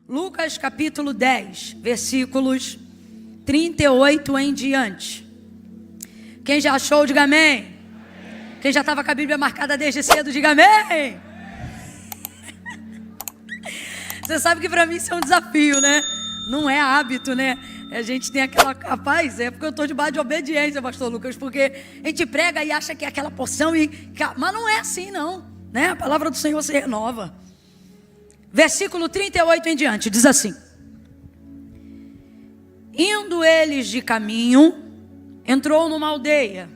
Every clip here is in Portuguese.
Lucas capítulo 10, versículos 38 em diante. Quem já achou, diga amém. Quem já estava com a Bíblia marcada desde cedo, diga amém. Você sabe que para mim isso é um desafio, né? Não é hábito, né? A gente tem aquela... Rapaz, é porque eu estou debaixo de obediência, pastor Lucas, porque a gente prega e acha que é aquela porção mas não é assim, não, né? A palavra do Senhor se renova. Versículo 38 em diante, diz assim: indo eles de caminho, entrou numa aldeia,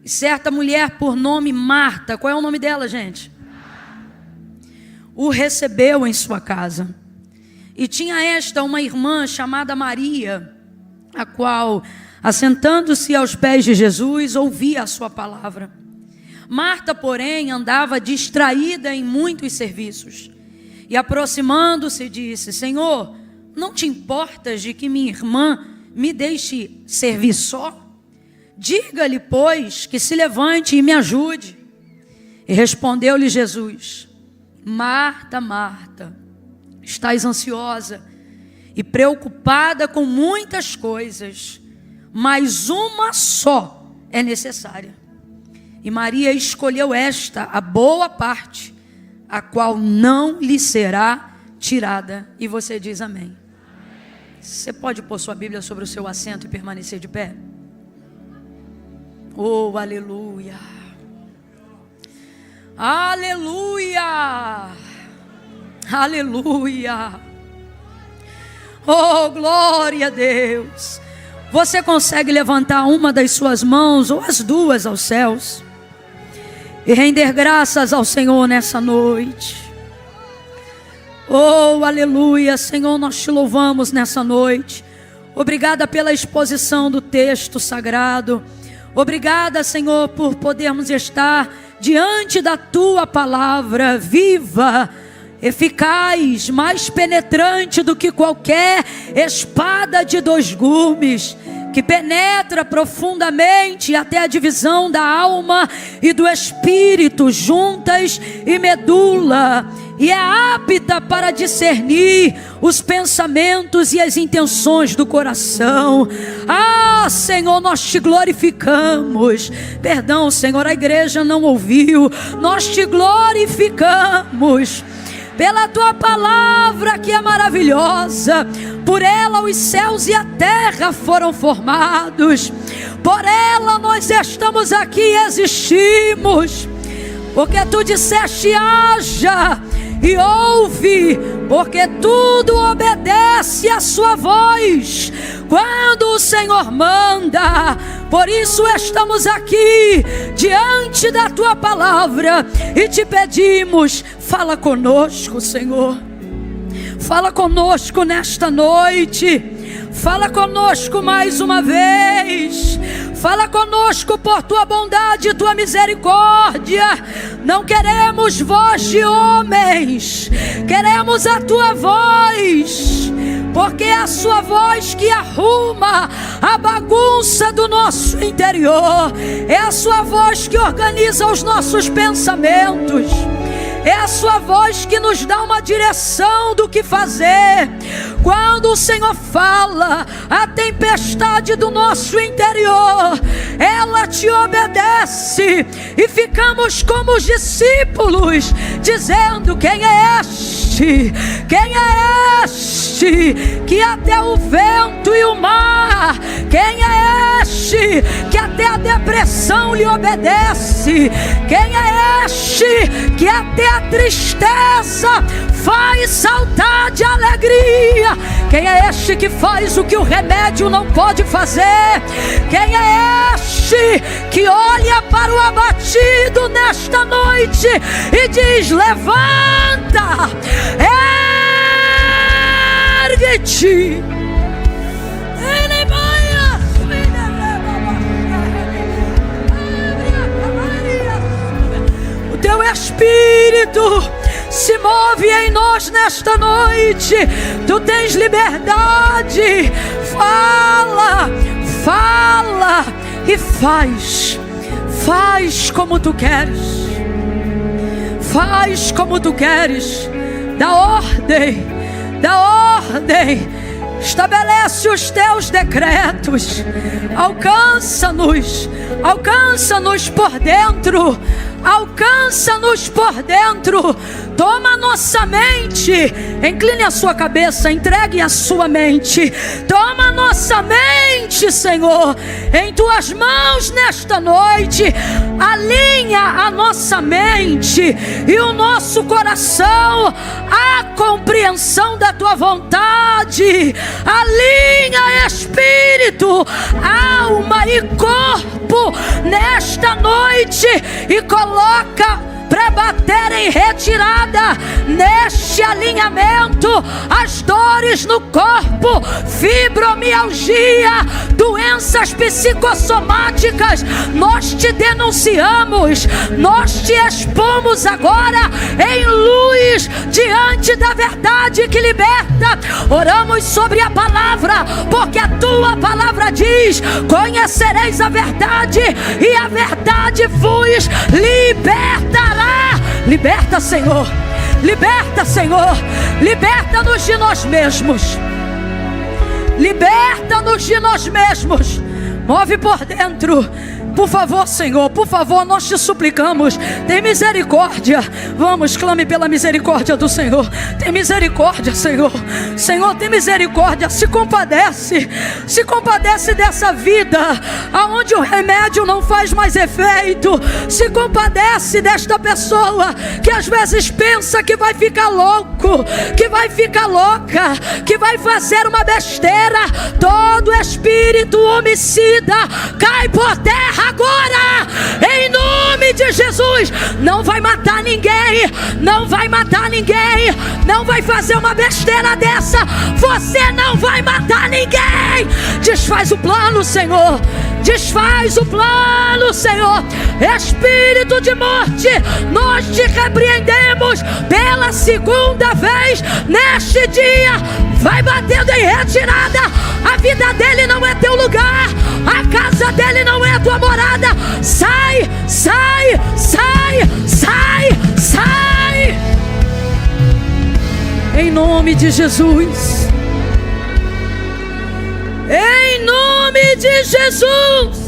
e certa mulher por nome Marta, qual é o nome dela, gente? O recebeu em sua casa. E tinha esta uma irmã chamada Maria, a qual, assentando-se aos pés de Jesus, ouvia a sua palavra. Marta, porém, andava distraída em muitos serviços. E aproximando-se, disse: Senhor, não te importas de que minha irmã me deixe servir só? Diga-lhe, pois, que se levante e me ajude. E respondeu-lhe Jesus: Marta, Marta, estás ansiosa e preocupada com muitas coisas, mas uma só é necessária. E Maria escolheu esta, a boa parte, a qual não lhe será tirada. E você diz amém. Você pode pôr sua Bíblia sobre o seu assento e permanecer de pé? Oh, aleluia! Aleluia! Aleluia! Oh, glória a Deus! Você consegue levantar uma das suas mãos ou as duas aos céus e render graças ao Senhor nessa noite? Oh, aleluia! Senhor, nós te louvamos nessa noite. Obrigada pela exposição do texto sagrado. Obrigada, Senhor, por podermos estar diante da tua palavra viva, eficaz, mais penetrante do que qualquer espada de dois gumes, que penetra profundamente até a divisão da alma e do espírito, juntas e medula, e é apta para discernir os pensamentos e as intenções do coração. Ah, Senhor, nós te glorificamos. Perdão, Senhor, a igreja não ouviu. Nós te glorificamos pela tua palavra que é maravilhosa. Por ela os céus e a terra foram formados. Por ela nós estamos aqui e existimos. Porque tu disseste: haja e ouve, porque tudo obedece à sua voz quando o Senhor manda. Por isso estamos aqui diante da tua palavra e te pedimos: fala conosco, Senhor. Fala conosco nesta noite. Fala conosco mais uma vez. Fala conosco por tua bondade e tua misericórdia. Não queremos voz de homens, queremos a tua voz, porque é a sua voz que arruma a bagunça do nosso interior. É a sua voz que organiza os nossos pensamentos. É a sua voz que nos dá uma direção do que fazer. Quando o Senhor fala, a tempestade do nosso interior, ela te obedece. E ficamos como os discípulos, dizendo: quem é este? Quem é este que até o vento e o mar? Quem é este que até a depressão lhe obedece? Quem é este que até a tristeza faz saltar de alegria? Quem é este que faz o que o remédio não pode fazer? Quem é este que olha para o abatido nesta noite e diz: levanta, ergue-te? O teu Espírito se move em nós nesta noite. Tu tens liberdade. Fala, fala e faz. Faz como tu queres. Faz como tu queres. Dá ordem. dá ordem, estabelece os teus decretos. Alcança-nos, alcança-nos por dentro, alcança-nos por dentro. Toma a nossa mente, incline a sua cabeça, entregue a sua mente. Toma a nossa mente, Senhor, em tuas mãos nesta noite. Alinha a nossa mente e o nosso coração à compreensão da tua vontade. Alinha espírito, alma e corpo nesta noite e coloca para bater em retirada neste alinhamento as dores no corpo, fibromialgia, doenças psicossomáticas. Nós te denunciamos, nós te expomos agora em luz diante da verdade que liberta. Oramos sobre a palavra, porque a tua palavra diz: conhecereis a verdade e a verdade vos libertará. Liberta, Senhor, liberta, Senhor, liberta-nos de nós mesmos, liberta-nos de nós mesmos. Move por dentro, por favor, Senhor, por favor, nós te suplicamos, tem misericórdia. Vamos, clame pela misericórdia do Senhor. Tem misericórdia, Senhor. Senhor, tem misericórdia, se compadece dessa vida aonde o remédio não faz mais efeito. Se compadece desta pessoa que às vezes pensa que vai ficar louco, que vai ficar louca, que vai fazer uma besteira. Todo espírito homicida cai por terra agora, em nome de Jesus. Não vai matar ninguém, não vai matar ninguém, não vai fazer uma besteira dessa. Você não vai matar ninguém. Desfaz o plano, Senhor, desfaz o plano, Senhor. Espírito de morte, nós te repreendemos pela segunda vez neste dia. Vai batendo em retirada. A vida dele não é teu lugar, a casa dele não é tua morada. Sai, sai, sai, sai, sai, em nome de Jesus, em nome de Jesus.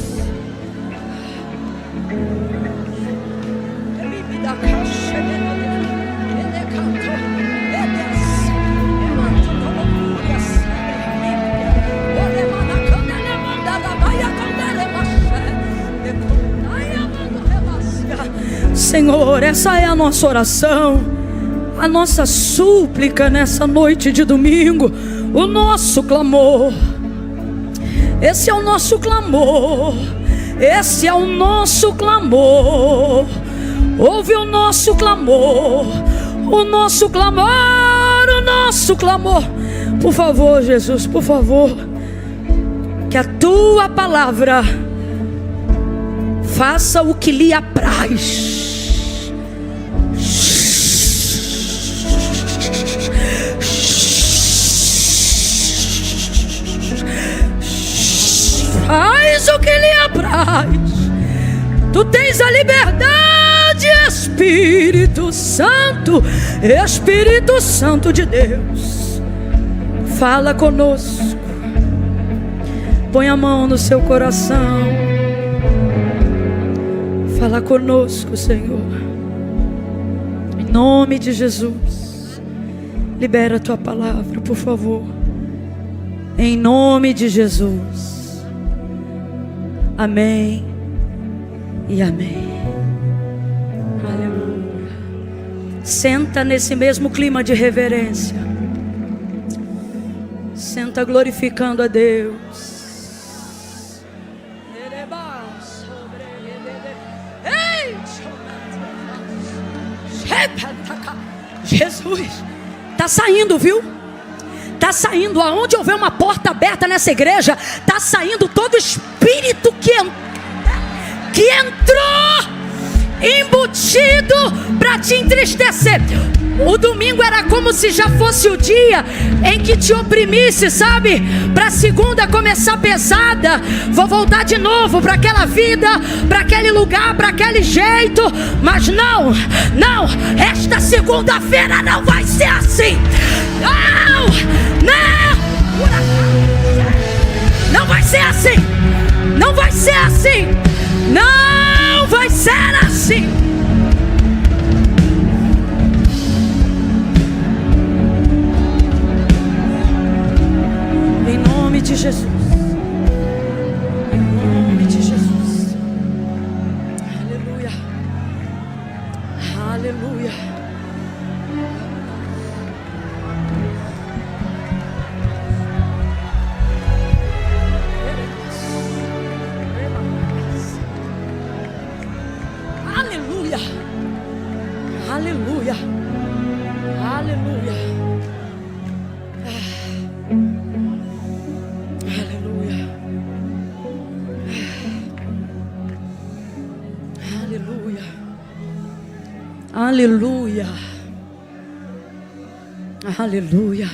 Senhor, essa é a nossa oração, a nossa súplica nessa noite de domingo, o nosso clamor. Esse é o nosso clamor, esse é o nosso clamor. Ouve o nosso clamor, o nosso clamor, o nosso clamor. Por favor, Jesus, por favor, que a tua palavra faça o que lhe apraz. Faz o que lhe apraz. Tu tens a liberdade, Espírito Santo, Espírito Santo de Deus. Fala conosco. Põe a mão no seu coração. Fala conosco, Senhor. Em nome de Jesus. Libera a tua palavra, por favor. Em nome de Jesus. Amém e amém. Aleluia. Senta nesse mesmo clima de reverência. Senta glorificando a Deus. Jesus, está saindo, viu? Está saindo, aonde houver uma porta aberta nessa igreja, está saindo todo espírito que entrou embutido para te entristecer. O domingo era como se já fosse o dia em que te oprimisse, sabe? Para segunda começar pesada. Vou voltar de novo para aquela vida, para aquele lugar, para aquele jeito. Mas não, esta segunda-feira não vai ser assim. Não, ser assim. Não vai ser assim. Não vai ser assim. Em nome de Jesus. Em nome de Jesus. Aleluia. Aleluia. Aleluia. Aleluia. Aleluia. Aleluia. Aleluia. Aleluia. Aleluia.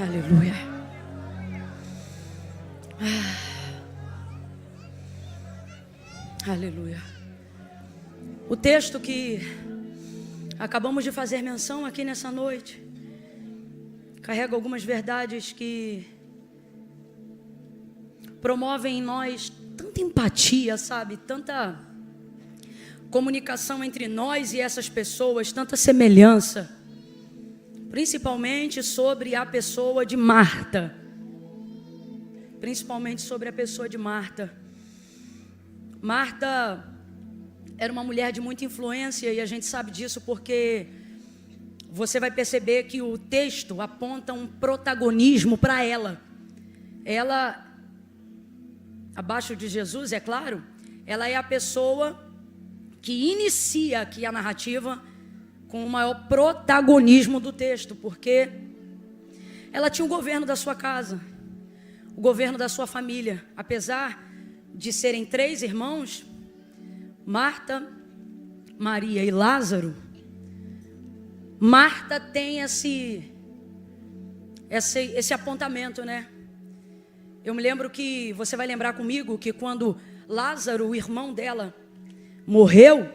Aleluia. Aleluia. O texto que acabamos de fazer menção aqui nessa noite carrega algumas verdades que promovem em nós tanta empatia, sabe? Tanta comunicação entre nós e essas pessoas, tanta semelhança. Principalmente sobre a pessoa de Marta. Principalmente sobre a pessoa de Marta. Marta era uma mulher de muita influência e a gente sabe disso porque você vai perceber que o texto aponta um protagonismo para ela. Ela, abaixo de Jesus, é claro, ela é a pessoa que inicia aqui a narrativa com o maior protagonismo do texto, porque ela tinha o governo da sua casa, o governo da sua família. Apesar de serem 3 irmãos, Marta, Maria e Lázaro, Marta tem esse apontamento, né? Eu me lembro que, você vai lembrar comigo, que quando Lázaro, o irmão dela, morreu,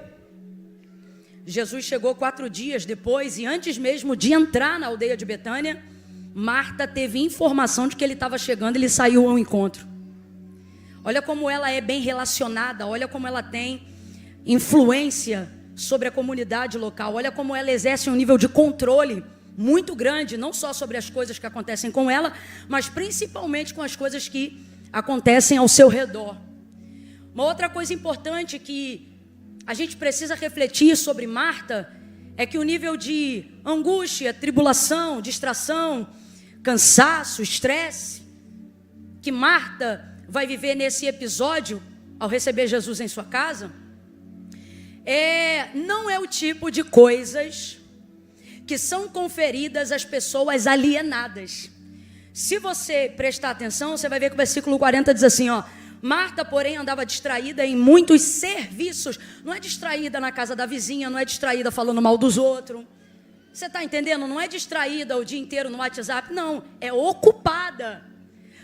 Jesus chegou 4 dias depois e antes mesmo de entrar na aldeia de Betânia, Marta teve informação de que ele estava chegando e ele saiu ao encontro. Olha como ela é bem relacionada, olha como ela tem influência sobre a comunidade local, olha como ela exerce um nível de controle muito grande, não só sobre as coisas que acontecem com ela, mas principalmente com as coisas que acontecem ao seu redor. Uma outra coisa importante que a gente precisa refletir sobre Marta é que o nível de angústia, tribulação, distração, cansaço, estresse que Marta vai viver nesse episódio ao receber Jesus em sua casa não é o tipo de coisas que são conferidas às pessoas alienadas. Se você prestar atenção, você vai ver que o versículo 40 diz assim, ó: Marta, porém, andava distraída em muitos serviços. Não é distraída na casa da vizinha, não é distraída falando mal dos outros. Você está entendendo? Não é distraída o dia inteiro no WhatsApp, não. É ocupada,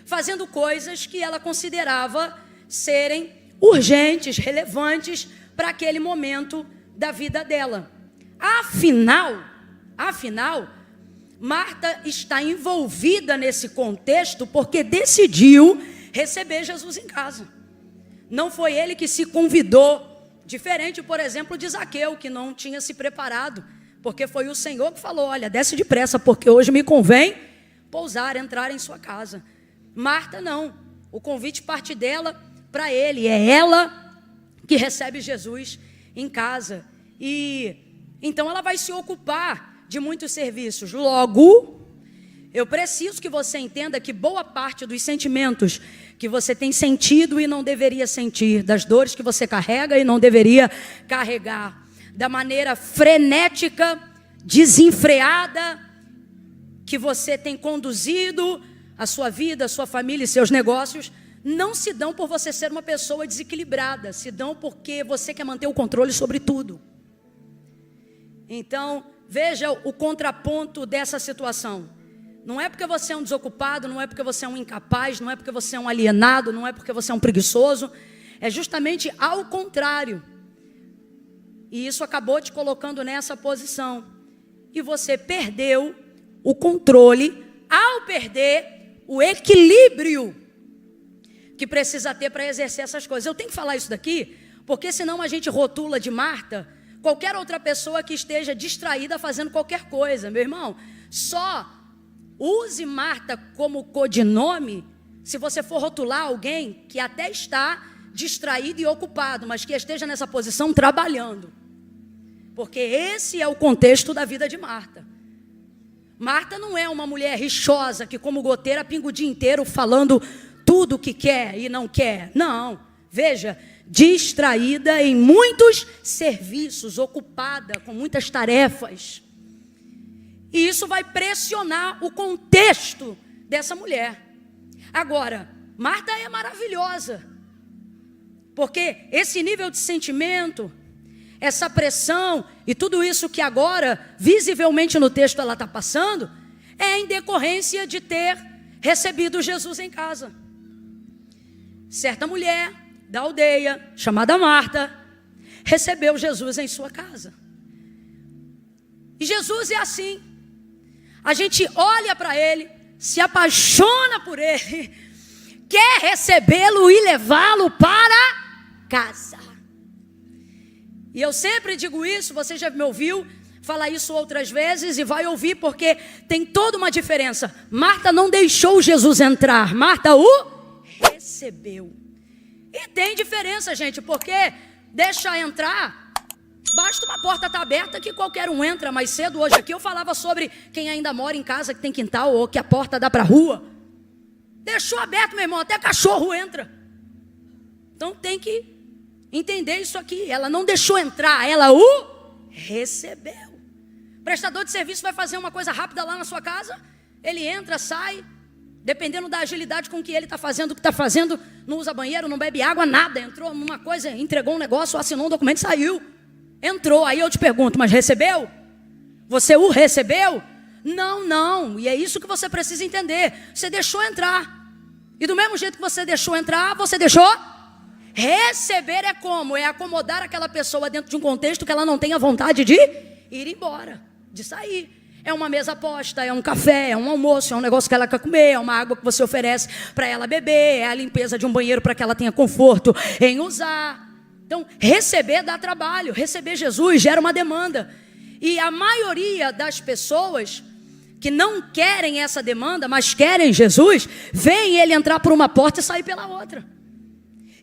fazendo coisas que ela considerava serem urgentes, relevantes para aquele momento da vida dela. Afinal, Marta está envolvida nesse contexto porque decidiu receber Jesus em casa. Não foi ele que se convidou, diferente, por exemplo, de Zaqueu, que não tinha se preparado, porque foi o Senhor que falou: olha, desce depressa, porque hoje me convém pousar, entrar em sua casa. Marta não, o convite parte dela para ele, é ela que recebe Jesus em casa. E então ela vai se ocupar de muitos serviços. Logo, eu preciso que você entenda que boa parte dos sentimentos que você tem sentido e não deveria sentir, das dores que você carrega e não deveria carregar, da maneira frenética, desenfreada que você tem conduzido a sua vida, a sua família e seus negócios, não se dão por você ser uma pessoa desequilibrada, se dão porque você quer manter o controle sobre tudo. Então, veja o contraponto dessa situação. Não é porque você é um desocupado, não é porque você é um incapaz, não é porque você é um alienado, não é porque você é um preguiçoso. É justamente ao contrário. E isso acabou te colocando nessa posição. E você perdeu o controle ao perder o equilíbrio que precisa ter para exercer essas coisas. Eu tenho que falar isso daqui, porque senão a gente rotula de Marta qualquer outra pessoa que esteja distraída fazendo qualquer coisa. Meu irmão, só use Marta como codinome se você for rotular alguém que até está distraído e ocupado, mas que esteja nessa posição trabalhando. Porque esse é o contexto da vida de Marta. Marta não é uma mulher rixosa que, como goteira, pinga o dia inteiro falando tudo o que quer e não quer. Não, veja, distraída em muitos serviços, ocupada com muitas tarefas. E isso vai pressionar o contexto dessa mulher. Agora, Marta é maravilhosa, porque esse nível de sentimento, essa pressão e tudo isso que agora, visivelmente no texto ela está passando, é em decorrência de ter recebido Jesus em casa. Certa mulher da aldeia, chamada Marta, recebeu Jesus em sua casa. E Jesus é assim. A gente olha para ele, se apaixona por ele, quer recebê-lo e levá-lo para casa. E eu sempre digo isso, você já me ouviu falar isso outras vezes e vai ouvir, porque tem toda uma diferença. Marta não deixou Jesus entrar, Marta o recebeu. E tem diferença, gente, porque deixa entrar, basta uma porta estar aberta que qualquer um entra. Mais cedo hoje aqui eu falava sobre quem ainda mora em casa que tem quintal ou que a porta dá para a rua. Deixou aberto, meu irmão, até cachorro entra. Então tem que entender isso aqui. Ela não deixou entrar, ela o recebeu. Prestador de serviço vai fazer uma coisa rápida lá na sua casa, ele entra, sai, dependendo da agilidade com que ele está fazendo o que está fazendo, não usa banheiro, não bebe água, nada. Entrou numa coisa, entregou um negócio, assinou um documento, saiu. Entrou, aí eu te pergunto, mas recebeu? Você o recebeu? Não, não, e é isso que você precisa entender. Você deixou entrar, e do mesmo jeito que você deixou entrar, você deixou receber. É como? É acomodar aquela pessoa dentro de um contexto que ela não tenha vontade de ir embora, de sair. É uma mesa posta, é um café, é um almoço, é um negócio que ela quer comer, é uma água que você oferece para ela beber, é a limpeza de um banheiro para que ela tenha conforto em usar. Então, receber dá trabalho, receber Jesus gera uma demanda. E a maioria das pessoas que não querem essa demanda, mas querem Jesus, veem ele entrar por uma porta e sair pela outra.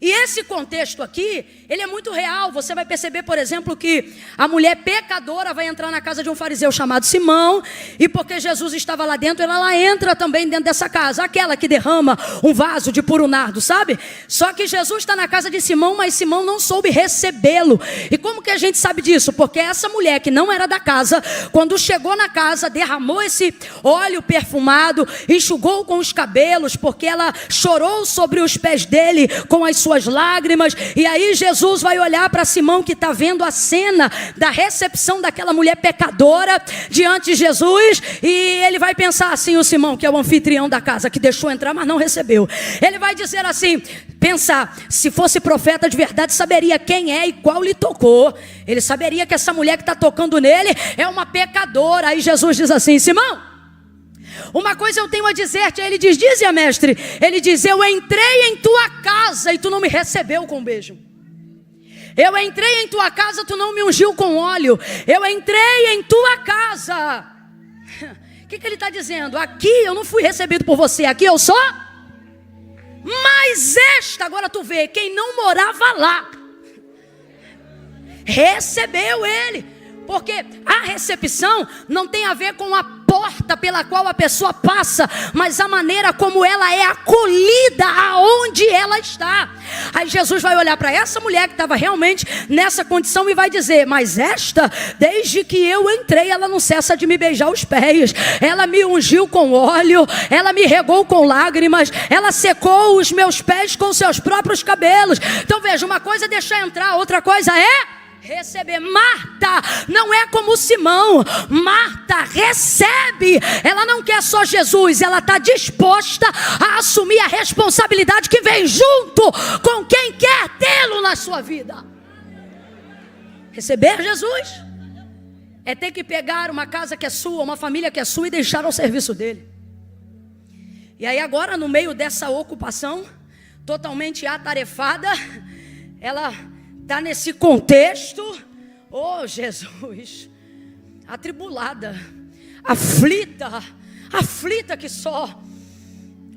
E esse contexto aqui, ele é muito real. Você vai perceber, por exemplo, que a mulher pecadora vai entrar na casa de um fariseu chamado Simão, e porque Jesus estava lá dentro, ela entra também dentro dessa casa, aquela que derrama um vaso de puro nardo, sabe? Só que Jesus está na casa de Simão, mas Simão não soube recebê-lo. E como que a gente sabe disso? Porque essa mulher que não era da casa, quando chegou na casa, derramou esse óleo perfumado, enxugou com os cabelos, porque ela chorou sobre os pés dele com as suas lágrimas. E aí Jesus vai olhar para Simão, que está vendo a cena da recepção daquela mulher pecadora diante de Jesus, e ele vai pensar assim, o Simão, que é o anfitrião da casa, que deixou entrar mas não recebeu, ele vai dizer assim, pensar, se fosse profeta de verdade, saberia quem é e qual lhe tocou. Ele saberia que essa mulher que está tocando nele é uma pecadora. Aí Jesus diz assim, Simão, uma coisa eu tenho a dizer-te. Ele diz, dize-a, mestre. Ele diz, eu entrei em tua casa e tu não me recebeu com um beijo. Eu entrei em tua casa, tu não me ungiu com óleo. Eu entrei em tua casa. O que ele está dizendo? Aqui eu não fui recebido por você, aqui eu só. Mas esta, agora tu vê, quem não morava lá, recebeu ele. Porque a recepção não tem a ver com a porta pela qual a pessoa passa, mas a maneira como ela é acolhida aonde ela está. Aí Jesus vai olhar para essa mulher que estava realmente nessa condição e vai dizer, mas esta, desde que eu entrei, ela não cessa de me beijar os pés, ela me ungiu com óleo, ela me regou com lágrimas, ela secou os meus pés com seus próprios cabelos. Então veja, uma coisa é deixar entrar, outra coisa é receber. Marta não é como Simão. Marta recebe. Ela não quer só Jesus, ela está disposta a assumir a responsabilidade que vem junto com quem quer tê-lo na sua vida. Receber Jesus é ter que pegar uma casa que é sua, uma família que é sua e deixar ao serviço dele. E aí agora, no meio dessa ocupação totalmente atarefada, ela está nesse contexto, oh Jesus, atribulada, aflita que só.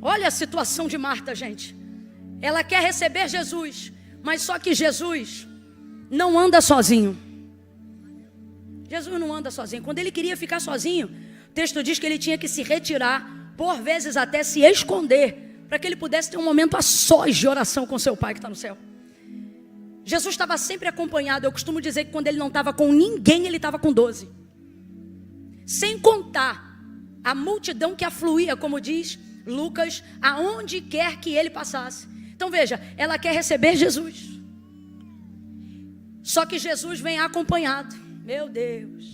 Olha a situação de Marta, gente. Ela quer receber Jesus, mas só que Jesus não anda sozinho. Jesus não anda sozinho. Quando ele queria ficar sozinho, o texto diz que ele tinha que se retirar, por vezes até se esconder, para que ele pudesse ter um momento a sós de oração com seu Pai que está no céu. Jesus estava sempre acompanhado. Eu costumo dizer que quando ele não estava com ninguém, ele estava com 12. Sem contar a multidão que afluía, como diz Lucas, aonde quer que ele passasse. Então veja, ela quer receber Jesus. Só que Jesus vem acompanhado. Meu Deus.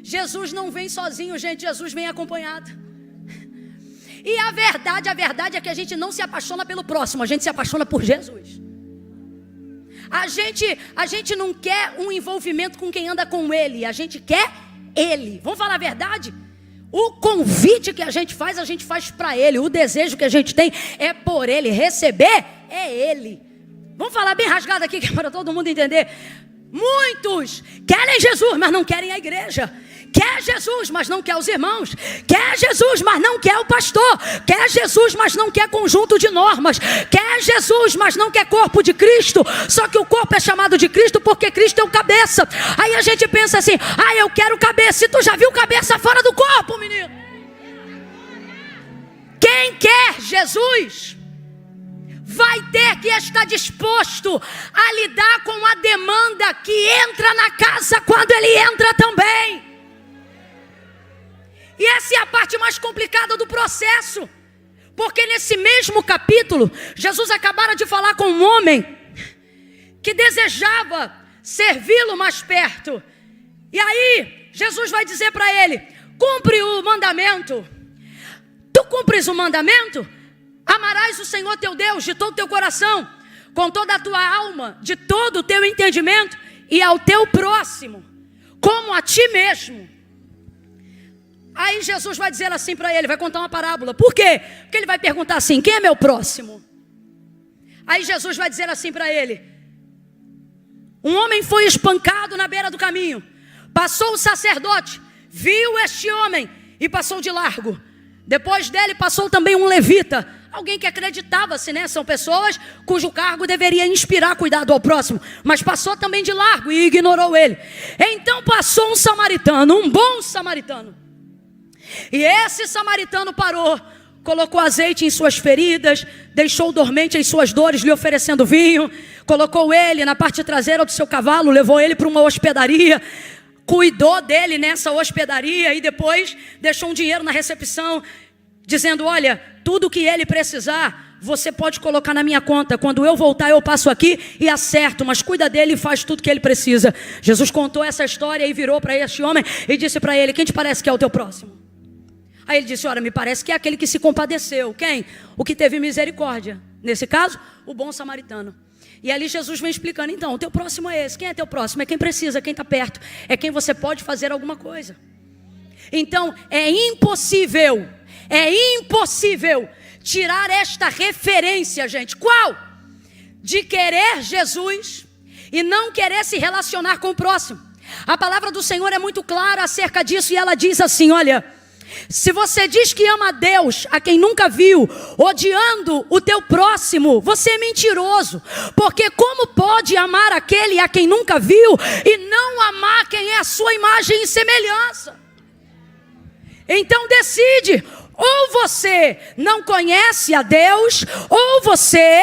Jesus não vem sozinho, gente. Jesus vem acompanhado. E a verdade é que a gente não se apaixona pelo próximo, a gente se apaixona por Jesus. A gente não quer um envolvimento com quem anda com ele, a gente quer ele. Vamos falar a verdade? O convite que a gente faz para ele. O desejo que a gente tem é por ele. Receber é ele. Vamos falar bem rasgado aqui, que é para todo mundo entender. Muitos querem Jesus, mas não querem a igreja. Quer Jesus, mas não quer os irmãos. Quer Jesus, mas não quer o pastor. Quer Jesus, mas não quer conjunto de normas. Quer Jesus, mas não quer corpo de Cristo. Só que o corpo é chamado de Cristo porque Cristo é o cabeça. Aí a gente pensa assim, eu quero cabeça. E tu já viu cabeça fora do corpo, menino? Quem quer Jesus vai ter que estar disposto a lidar com a demanda que entra na casa quando ele entra também. E essa é a parte mais complicada do processo. Porque nesse mesmo capítulo, Jesus acabara de falar com um homem que desejava servi-lo mais perto. E aí, Jesus vai dizer para ele, cumpre o mandamento. Tu cumpres o mandamento? Amarás o Senhor teu Deus de todo o teu coração, com toda a tua alma, de todo o teu entendimento, e ao teu próximo, como a ti mesmo. Aí Jesus vai dizer assim para ele, vai contar uma parábola. Por quê? Porque ele vai perguntar assim, quem é meu próximo? Aí Jesus vai dizer assim para ele, um homem foi espancado na beira do caminho. Passou o sacerdote, viu este homem e passou de largo. Depois dele passou também um levita, alguém que acreditava-se, né? São pessoas cujo cargo deveria inspirar cuidado ao próximo, mas passou também de largo e ignorou ele. Então passou um samaritano, um bom samaritano. E esse samaritano parou, colocou azeite em suas feridas, deixou dormente as suas dores, lhe oferecendo vinho, colocou ele na parte traseira do seu cavalo, levou ele para uma hospedaria, cuidou dele nessa hospedaria e depois deixou um dinheiro na recepção, dizendo, olha, tudo que ele precisar, você pode colocar na minha conta, quando eu voltar eu passo aqui e acerto, mas cuida dele e faz tudo que ele precisa. Jesus contou essa história e virou para este homem e disse para ele, quem te parece que é o teu próximo? Aí ele disse, olha, me parece que é aquele que se compadeceu. Quem? O que teve misericórdia. Nesse caso, o bom samaritano. E ali Jesus vem explicando, então, o teu próximo é esse. Quem é teu próximo? É quem precisa, quem está perto. É quem você pode fazer alguma coisa. Então, é impossível tirar esta referência, gente. Qual? De querer Jesus e não querer se relacionar com o próximo. A palavra do Senhor é muito clara acerca disso e ela diz assim, olha, se você diz que ama a Deus, a quem nunca viu, odiando o teu próximo, você é mentiroso. Porque como pode amar aquele a quem nunca viu e não amar quem é a sua imagem e semelhança? Então decide, ou você não conhece a Deus, ou você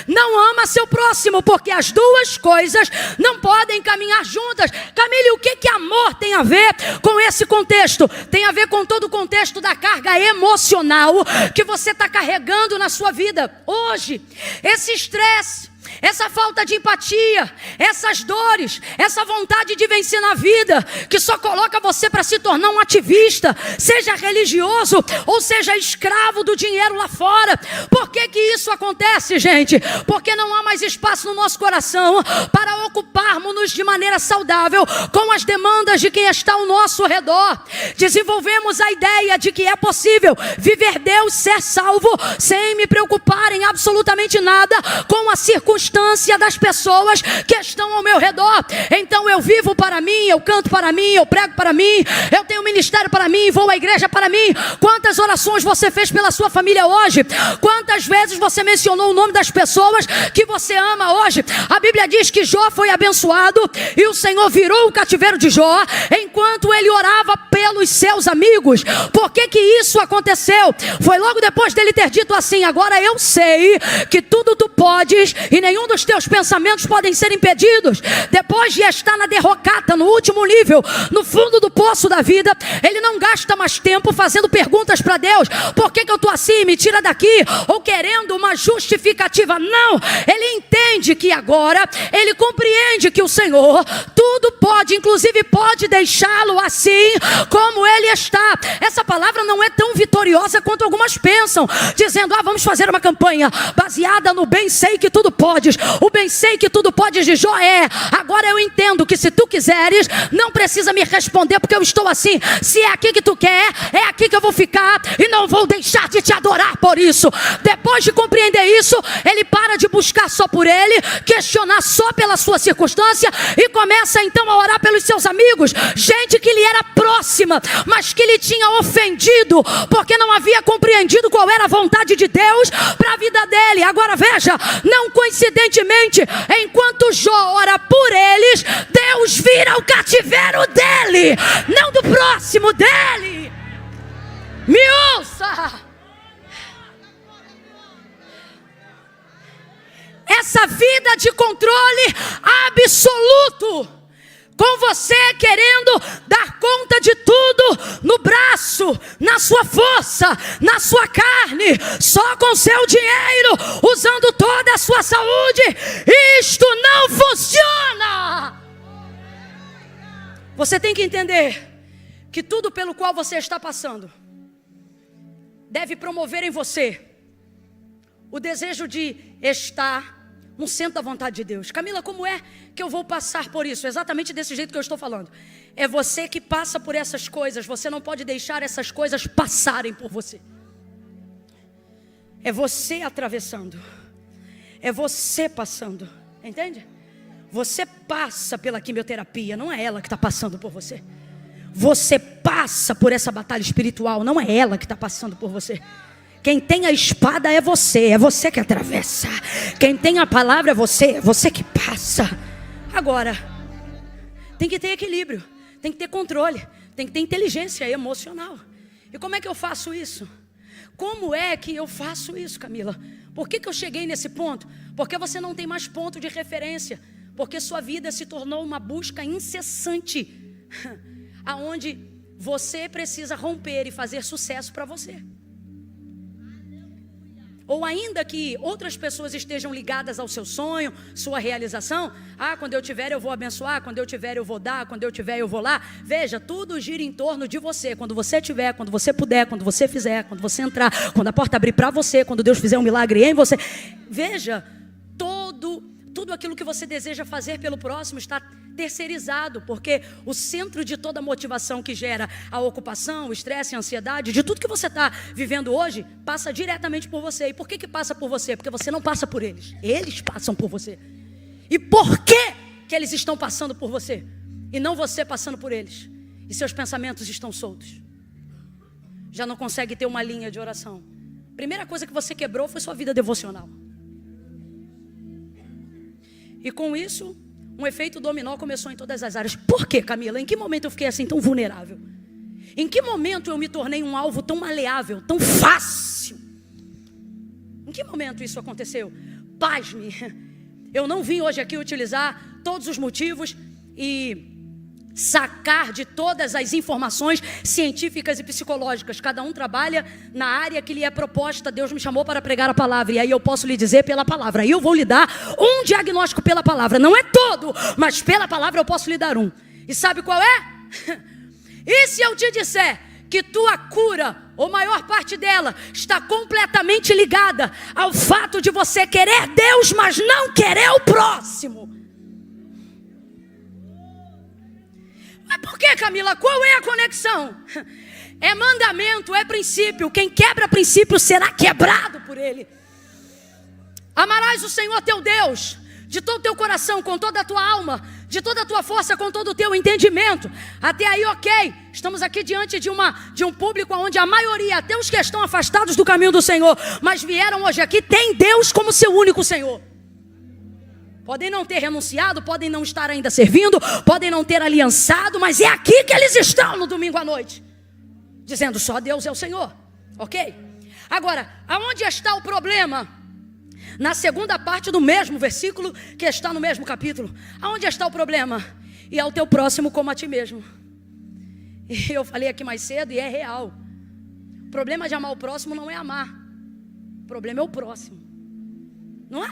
não ama seu próximo, porque as duas coisas não podem caminhar juntas. Camille, o que amor tem a ver com esse contexto? Tem a ver com todo o contexto da carga emocional que você está carregando na sua vida hoje. Esse estresse, essa falta de empatia, essas dores, essa vontade de vencer na vida, que só coloca você para se tornar um ativista, seja religioso ou seja escravo do dinheiro lá fora. Por que que isso acontece, gente? Porque não há mais espaço no nosso coração para ocuparmos-nos de maneira saudável com as demandas de quem está ao nosso redor. Desenvolvemos a ideia de que é possível viver Deus, ser salvo, sem me preocupar em absolutamente nada com a circunstância das pessoas que estão ao meu redor. Então eu vivo para mim, eu canto para mim, eu prego para mim, eu tenho ministério para mim, vou à igreja para mim. Quantas orações você fez pela sua família hoje? Quantas vezes você mencionou o nome das pessoas que você ama hoje? A Bíblia diz que Jó foi abençoado e o Senhor virou o cativeiro de Jó enquanto ele orava pelos seus amigos. Por que que isso aconteceu? Foi logo depois dele ter dito assim: agora eu sei que tudo tu podes e nenhum dos teus pensamentos podem ser impedidos. Depois de estar na derrocata, no último nível, no fundo do poço da vida, ele não gasta mais tempo fazendo perguntas para Deus: por que que eu estou assim? Me tira daqui. Ou querendo uma justificativa. Não, ele entende que agora, ele compreende que o Senhor tudo pode, inclusive pode deixá-lo assim como ele está. Essa palavra não é tão vitoriosa quanto algumas pensam, dizendo: vamos fazer uma campanha baseada no bem sei que tudo podes. O bem sei que tudo podes de Jó é: agora eu entendo que se tu quiseres, não precisa me responder porque eu estou assim. Se é aqui que tu quer, é aqui que eu vou ficar e não vou deixar de te adorar por isso. Depois de compreender isso, ele para de buscar só por ele, questionar só pela sua circunstância e começa então a orar pelos seus amigos, gente que lhe era próxima, mas que lhe tinha ofendido porque não havia compreendido qual era a vontade de Deus para a vida dele. Agora veja, não coincidentemente, enquanto Jó ora por eles, Deus vira o cativeiro dele, não do próximo dele. Me ouça! Essa vida de controle absoluto, com você querendo dar conta de tudo no braço, na sua força, na sua carne, só com seu dinheiro, usando toda a sua saúde, isto não funciona. Você tem que entender que tudo pelo qual você está passando deve promover em você o desejo de estar no centro da vontade de Deus. Camila, como é que eu vou passar por isso? Exatamente desse jeito que eu estou falando. É você que passa por essas coisas. Você não pode deixar essas coisas passarem por você. É você atravessando. É você passando. Entende? Você passa pela quimioterapia. Não é ela que está passando por você. Você passa por essa batalha espiritual. Não é ela que está passando por você. Quem tem a espada é você que atravessa. Quem tem a palavra é você que passa. Agora, tem que ter equilíbrio, tem que ter controle, tem que ter inteligência emocional. E como é que eu faço isso? Como é que eu faço isso, Camila? Por que eu cheguei nesse ponto? Porque você não tem mais ponto de referência. Porque sua vida se tornou uma busca incessante, aonde você precisa romper e fazer sucesso para você. Ou ainda que outras pessoas estejam ligadas ao seu sonho, sua realização. Quando eu tiver eu vou abençoar, quando eu tiver eu vou dar, quando eu tiver eu vou lá. Veja, tudo gira em torno de você. Quando você tiver, quando você puder, quando você fizer, quando você entrar, quando a porta abrir para você, quando Deus fizer um milagre em você. Veja, tudo aquilo que você deseja fazer pelo próximo está terceirizado, porque o centro de toda motivação que gera a ocupação, o estresse, a ansiedade, de tudo que você está vivendo hoje, passa diretamente por você. E por que passa por você? Porque você não passa por eles, eles passam por você. E por que eles estão passando por você? E não você passando por eles? E seus pensamentos estão soltos. Já não consegue ter uma linha de oração. Primeira coisa que você quebrou foi sua vida devocional. E com isso, um efeito dominó começou em todas as áreas. Por quê, Camila? Em que momento eu fiquei assim tão vulnerável? Em que momento eu me tornei um alvo tão maleável, tão fácil? Em que momento isso aconteceu? Pasme, eu não vim hoje aqui utilizar todos os motivos e sacar de todas as informações científicas e psicológicas. Cada um trabalha na área que lhe é proposta. Deus me chamou para pregar a palavra, e aí eu posso lhe dizer pela palavra. Aí eu vou lhe dar um diagnóstico pela palavra. Não é todo, mas pela palavra eu posso lhe dar um. E sabe qual é? E se eu te disser que tua cura, ou maior parte dela, está completamente ligada ao fato de você querer Deus, mas não querer o próximo? Mas por que, Camila? Qual é a conexão? É mandamento, é princípio. Quem quebra princípio será quebrado por ele. Amarás o Senhor teu Deus de todo o teu coração, com toda a tua alma, de toda a tua força, com todo o teu entendimento. Até aí, ok. Estamos aqui diante de um público onde a maioria, até os que estão afastados do caminho do Senhor, mas vieram hoje aqui, tem Deus como seu único Senhor. Podem não ter renunciado, podem não estar ainda servindo, podem não ter aliançado, mas é aqui que eles estão no domingo à noite, dizendo só Deus é o Senhor, ok? Agora, aonde está o problema? Na segunda parte do mesmo versículo, que está no mesmo capítulo. Aonde está o problema? E ao teu próximo como a ti mesmo. E eu falei aqui mais cedo, e é real. O problema de amar o próximo não é amar. O problema é o próximo. Não é?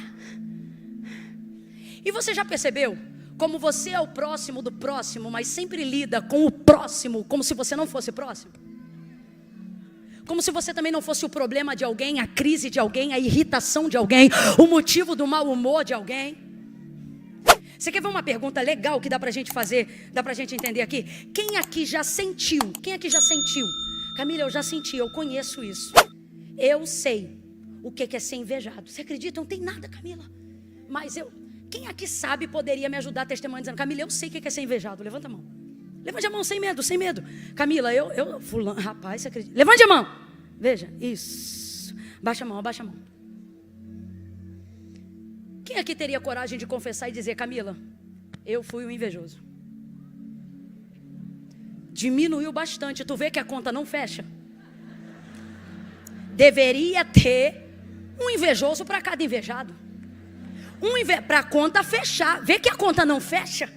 E você já percebeu como você é o próximo do próximo, mas sempre lida com o próximo como se você não fosse próximo? Como se você também não fosse o problema de alguém, a crise de alguém, a irritação de alguém, o motivo do mau humor de alguém? Você quer ver uma pergunta legal que dá pra gente fazer, dá pra gente entender aqui? Quem aqui já sentiu? Quem aqui já sentiu? Camila, eu já senti, eu conheço isso. Eu sei o que é ser invejado. Você acredita? Não tem nada, Camila. Mas quem aqui sabe poderia me ajudar a testemunhar dizendo: Camila, eu sei o que é ser invejado. Levanta a mão. Levante a mão, sem medo, sem medo. Camila, fulano, rapaz, você acredita? Levante a mão. Veja, isso. Baixa a mão, abaixa a mão. Quem aqui teria coragem de confessar e dizer: Camila, eu fui o invejoso? Diminuiu bastante. Tu vê que a conta não fecha? Deveria ter um invejoso para cada invejado. Para a conta fechar. Vê que a conta não fecha.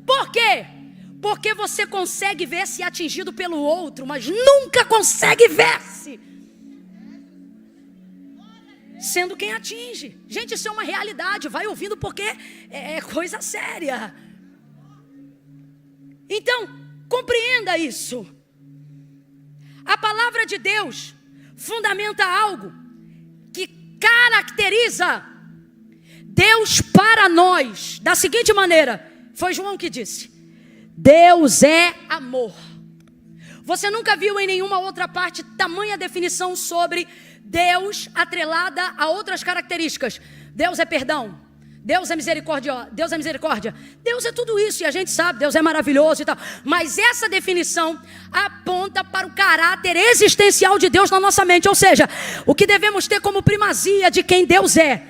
Por quê? Porque você consegue ver-se atingido pelo outro, mas nunca consegue ver-se sendo quem atinge. Gente, isso é uma realidade. Vai ouvindo, porque é coisa séria. Então, compreenda isso. A palavra de Deus fundamenta algo que caracteriza Deus para nós da seguinte maneira. Foi João que disse: Deus é amor. Você nunca viu em nenhuma outra parte tamanha definição sobre Deus atrelada a outras características. Deus é perdão, Deus é misericórdia, Deus é tudo isso, e a gente sabe, Deus é maravilhoso e tal. Mas essa definição aponta para o caráter existencial de Deus na nossa mente. Ou seja, o que devemos ter como primazia de quem Deus é.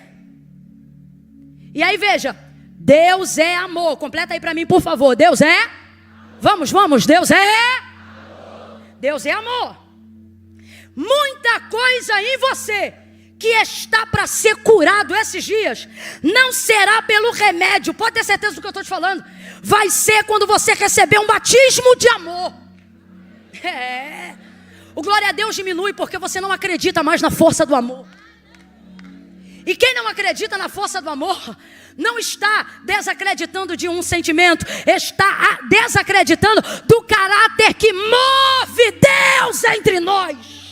E aí veja, Deus é amor. Completa aí para mim, por favor. Deus é? Vamos. Deus é? Deus é amor. Muita coisa em você que está para ser curado esses dias não será pelo remédio. Pode ter certeza do que eu estou te falando. Vai ser quando você receber um batismo de amor. O glória a Deus diminui porque você não acredita mais na força do amor. E quem não acredita na força do amor não está desacreditando de um sentimento, está desacreditando do caráter que move Deus entre nós.